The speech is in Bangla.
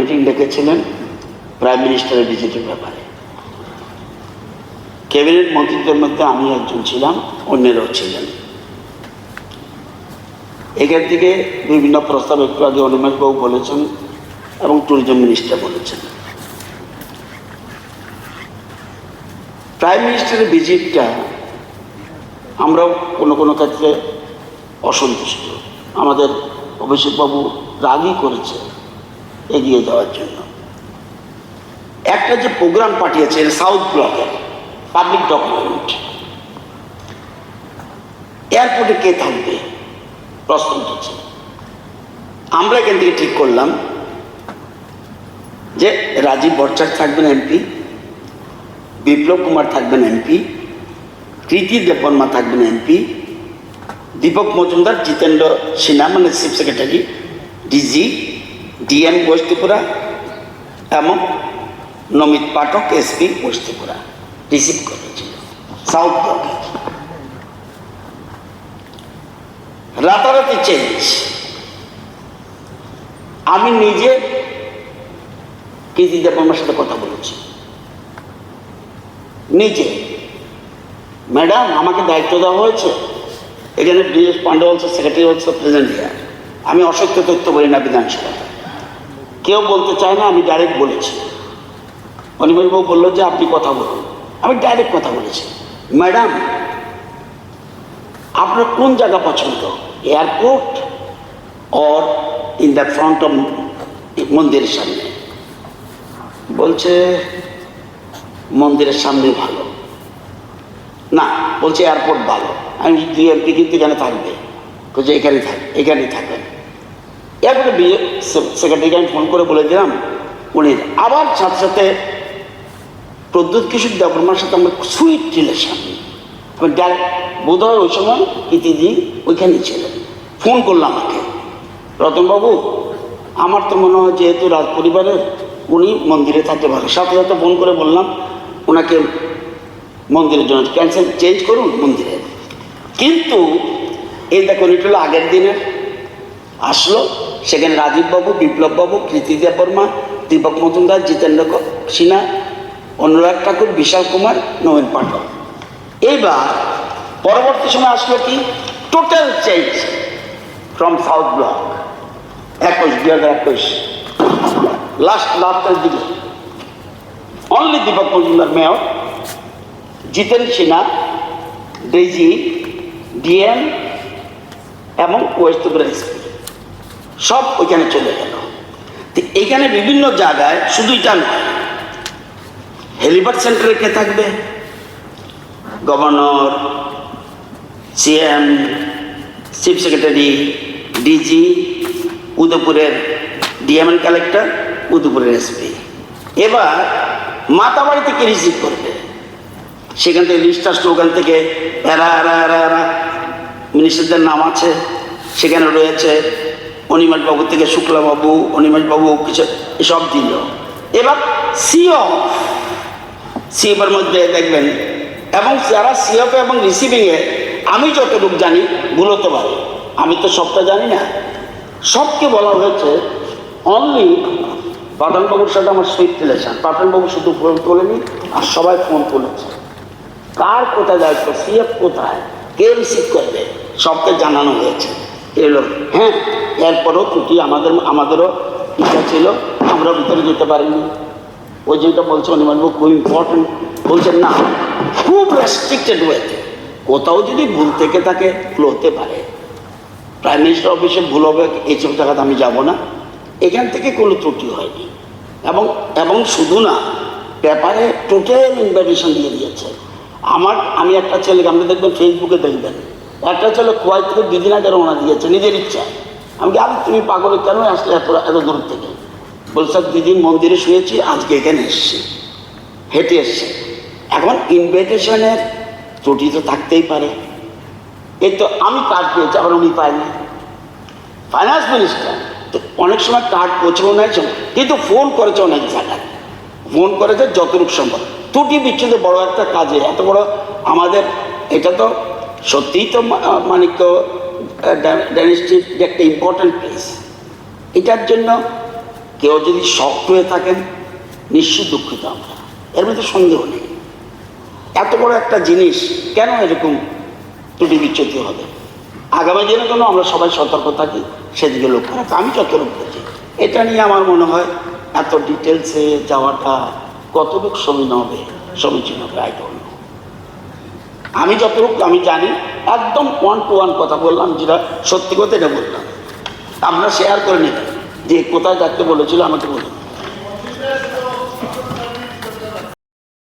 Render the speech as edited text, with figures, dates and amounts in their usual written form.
মিটিং ডেকেছিলেন প্রাইম মিনিস্টারের ভিজিটের ব্যাপারে। ক্যাবিনেট মন্ত্রীদের মধ্যে আমি একজন ছিলাম, অন্যেরাও ছিলেন। এখান থেকে বিভিন্ন প্রস্তাব একটু আগে অনিমেষবাবু বলেছেন এবং ট্যুরিজম মিনিস্টার বলেছেন। প্রাইম মিনিস্টারের ভিজিটটা আমরাও কোনো কোনো ক্ষেত্রে অসন্তুষ্ট। আমাদের অভিষেকবাবু রাগই করেছে এগিয়ে যাওয়ার জন্য। একটা যে প্রোগ্রাম পাঠিয়েছে সাউথ ব্লকের পাবলিক ডকুমেন্ট, এয়ারপোর্টে কে থাকবে প্রশ্ন উঠেছে। আমরা এখান থেকে ঠিক করলাম যে রাজীব ভট্টাচার্য থাকবেন এমপি, বিপ্লব কুমার থাকবেন এমপি, কৃতি দেববর্মা থাকবেন এমপি, দীপক মজুমদার, জিতেন্দ্র সিনহা মানে chief secretary, DG, DM west Tripura এবং Namit Pathak SP west Tripura receive করেছিল সাউথ ব্লকে। রাতারাতি চেঞ্জ। আমি নিজে কৃতি দেববর্মার সাথে কথা বলেছি, নিজে, ম্যাডাম আমাকে দায়িত্ব দেওয়া হয়েছে, এখানে Brijesh Pandey also secretary also present here. আমি অসত্য তথ্য বলি না বিধানসভায়, কেউ বলতে চায় না, আমি ডাইরেক্ট বলেছি। অনিমেষবাবু বললো যে আপনি কথা বলুন, আমি ডাইরেক্ট কথা বলেছি, ম্যাডাম আপনার কোন জায়গা পছন্দ, airport or in the front of মন্দিরের সামনে? বলছে মন্দিরের সামনে ভালো না, বলছে এয়ারপোর্ট ভালো। আমি দুই এমপি কিন্তু এখানে থাকবে, বলছে এখানেই থাকবেন। এরপরে সেক্রেটারিকে আমি ফোন করে বলে দিলাম, উনি আবার সাথে সাথে প্রদ্যুৎ কিশোর দেববর্মার সাথে আমার সুইট রিলেশন। আমি ডাইরেক্ট বোধ হয় ওই সময় ইতিদি ওইখানেই ছিলেন। ফোন করলাম আমাকে, রতনবাবু আমার তো মনে হয় যেহেতু রাজ পরিবারের, উনি মন্দিরে থাকতে ভালো। সাথে সাথে ফোন করে বললাম ওনাকে মন্দিরের জন্য ক্যান্সেল চেঞ্জ করুন মন্দিরে। কিন্তু এই দেখুন এটা হলো আগের দিনের আসলো, সেখানে রাজীববাবু, বিপ্লববাবু, কৃতি দেববর্মা, দীপক মজুমদার, জিতেন্দ্র সিনহা, অনুরাগ ঠাকুর, বিশাল কুমার, নবীন পাঠক। এইবার পরবর্তী সময় আসলো কি total change from south block 2021 লাস্টের দিকে only Dipak Majumdar mayor, Jitendra Sinha, DG, DM এবং ওয়েস্ট ত্রিপুরা এসপি সব ওইখানে চলে গেল। এইখানে বিভিন্ন জায়গায় শুধু এটা নয়, হেলিপ্যাড সেন্টারে কে থাকবে, governor, CM, chief secretary, DG, উদয়পুরের ডিএম এন্ড কালেক্টর, উদয়পুরের এসপি। এবার মাতাবাড়ি থেকে রিসিভ করবে, সেখান থেকে লিস্ট আসলো, ওখান থেকে এরা মিনিস্টারদের নাম আছে, সেখানে রয়েছে অনিমেষবাবু থেকে শুক্লাবাবু, অনিমেষবাবু কিছু এসব দিল। এবার সিএফের মধ্যে দেখবেন, এবং যারা সিএফ এবং রিসিভিংয়ে আমি যতটুকু জানি ভুল হতে পারে, আমি তো সবটা জানি না, সবকে বলা হয়েছে অনলি পাঠানবাবুর সাথে আমার সুইট রিলেশন। পাঠানবাবু শুধু ফোন তোলেনি, আর সবাই ফোন তুলেছে। কার কোথায় দায়িত্ব, সিএফ কোথায়, কে রিসিভ করবে, সবকে জানানো হয়েছে। এলো হ্যাঁ, এরপরও ত্রুটি আমাদেরও ইচ্ছা ছিল, আমরা ভিতরে যেতে পারিনি। ওই যেটা বলছে অনিমেষবাবু খুব ইম্পর্টেন্ট, বলছেন না খুব রেস্ট্রিক্টেড ওয়েতে, কোথাও যদি ভুল থেকে থাকে ভুল হতে পারে, প্রাইম মিনিস্টার অফিসে ভুল হবে এইসব জায়গাতে আমি যাব না। এখান থেকে কোনো ত্রুটি হয়নি, এবং শুধু না, পেপারে টোটাল ইনভাইটেশন দিয়ে দিয়েছে। আমি একটা ছেলেকে, আপনি দেখবেন ফেসবুকে দেখবেন, একটা ছেলে কুয়াইত থেকে 2 দিন আগে রওনা দিয়েছে নিজের ইচ্ছা। আমি কি তুমি পাগল কেন আসলে এত দূর থেকে? বলছে 2 দিন মন্দিরে শুয়েছি, আজকে এখানে এসছি, হেঁটে এসছে। এখন ইনভাইটেশনের ত্রুটি তো থাকতেই পারে। এই তো আমি কার্ড পেয়েছি, আবার উনি পাইনি, ফাইন্যান্স মিনিস্টার। তো অনেক সময় কার্ড পৌঁছানো নাই, কিন্তু ফোন করেছে অনেক জায়গায়, ফোন করেছে যতটুকু সম্ভব। ত্রুটি বিচ্ছুত বড় একটা কাজে, এত বড় আমাদের, এটা তো সত্যিই তো মানিক্য ডাইনেস্টির একটা ইম্পর্ট্যান্ট প্লেস। এটার জন্য কেউ যদি শক্ত হয়ে থাকেন নিশ্চিত দুঃখিত আমরা, এর মধ্যে সন্দেহ নেই। এত বড় একটা জিনিস কেন এরকম ত্রুটি বিচ্যুতি হবে? আগামী দিনে জন্য আমরা সবাই সতর্ক থাকি, সেদিকে লক্ষ্য রাখি। আমি যতটুকু বুঝি এটা নিয়ে আমার মনে হয় এত ডিটেলসে যাওয়াটা কতটুকু সমীচীন হবে আই ডোন্ট নো। আমি যতটুকু আমি জানি একদম 1 to 1 কথা বললাম, যেটা সত্যি কথা এটা বললাম। আমরা শেয়ার করে নিলাম যে কোথায় থাকতে বলেছিল আমাকে বলুন।